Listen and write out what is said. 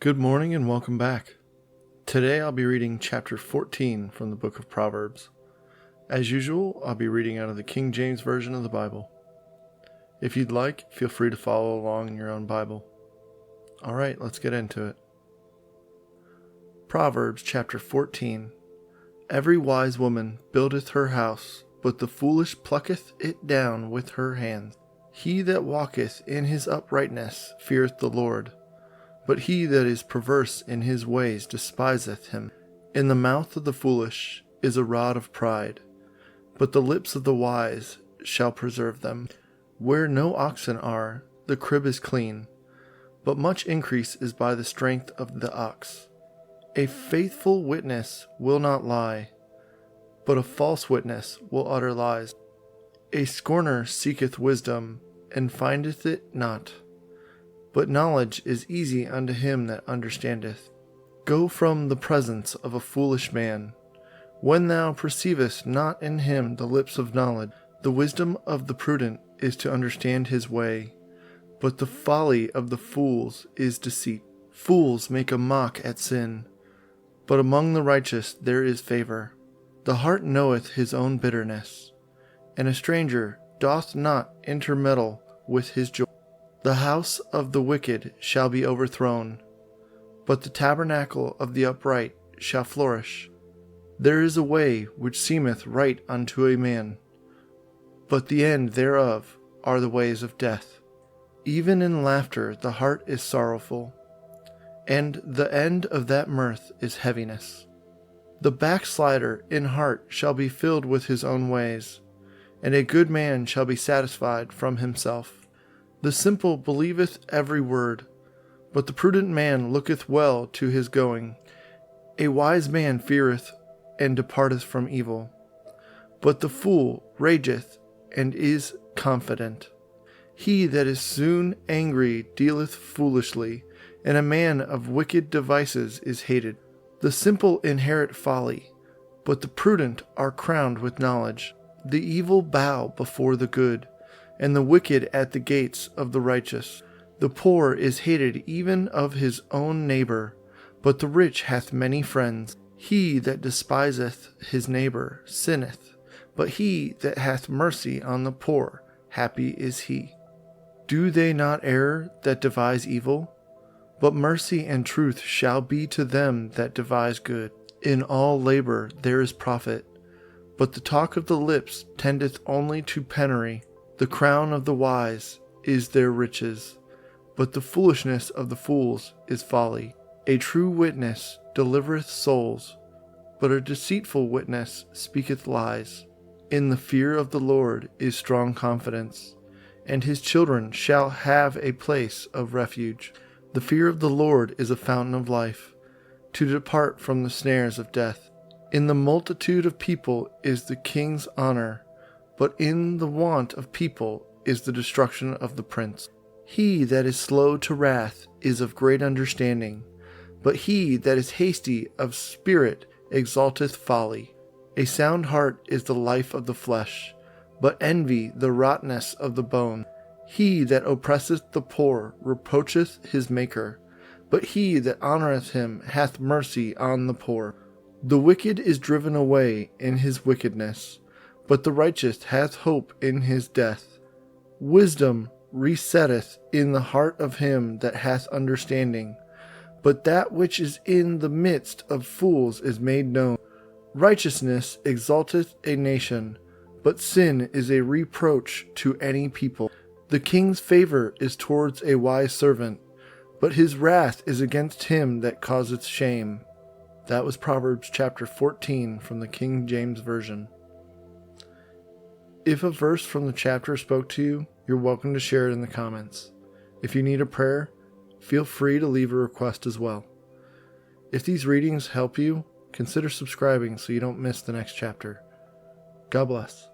Good morning and welcome back. Today I'll be reading chapter 14 from the book of Proverbs. As usual, I'll be reading out of the King James Version of the Bible. If you'd like, feel free to follow along in your own Bible. Alright, let's get into it. Proverbs Chapter 14. Every wise woman buildeth her house, but the foolish plucketh it down with her hands. He that walketh in his uprightness feareth the Lord, but he that is perverse in his ways despiseth him. In the mouth of the foolish is a rod of pride, but the lips of the wise shall preserve them. Where no oxen are, the crib is clean, but much increase is by the strength of the ox. A faithful witness will not lie, but a false witness will utter lies. A scorner seeketh wisdom, and findeth it not. But knowledge is easy unto him that understandeth. Go from the presence of a foolish man, when thou perceivest not in him the lips of knowledge. The wisdom of the prudent is to understand his way, but the folly of the fools is deceit. Fools make a mock at sin, but among the righteous there is favor. The heart knoweth his own bitterness, and a stranger doth not intermeddle with his joy. The house of the wicked shall be overthrown, but the tabernacle of the upright shall flourish. There is a way which seemeth right unto a man, but the end thereof are the ways of death. Even in laughter the heart is sorrowful, and the end of that mirth is heaviness. The backslider in heart shall be filled with his own ways, and a good man shall be satisfied from himself. The simple believeth every word, but the prudent man looketh well to his going. A wise man feareth and departeth from evil, but the fool rageth and is confident. He that is soon angry dealeth foolishly, and a man of wicked devices is hated. The simple inherit folly, but the prudent are crowned with knowledge. The evil bow before the good, and the wicked at the gates of the righteous. The poor is hated even of his own neighbor, but the rich hath many friends. He that despiseth his neighbor sinneth, but he that hath mercy on the poor, happy is he. Do they not err that devise evil? But mercy and truth shall be to them that devise good. In all labor there is profit, but the talk of the lips tendeth only to penury. The crown of the wise is their riches, but the foolishness of the fools is folly. A true witness delivereth souls, but a deceitful witness speaketh lies. In the fear of the Lord is strong confidence, and his children shall have a place of refuge. The fear of the Lord is a fountain of life, to depart from the snares of death. In the multitude of people is the king's honor, but in the want of people is the destruction of the prince. He that is slow to wrath is of great understanding, but he that is hasty of spirit exalteth folly. A sound heart is the life of the flesh, but envy the rottenness of the bone. He that oppresseth the poor reproacheth his maker, but he that honoureth him hath mercy on the poor. The wicked is driven away in his wickedness, but the righteous hath hope in his death. Wisdom resetteth in the heart of him that hath understanding, but that which is in the midst of fools is made known. Righteousness exalteth a nation, but sin is a reproach to any people. The king's favor is towards a wise servant, but his wrath is against him that causeth shame. That was Proverbs chapter 14 from the King James Version. If a verse from the chapter spoke to you, you're welcome to share it in the comments. If you need a prayer, feel free to leave a request as well. If these readings help you, consider subscribing so you don't miss the next chapter. God bless.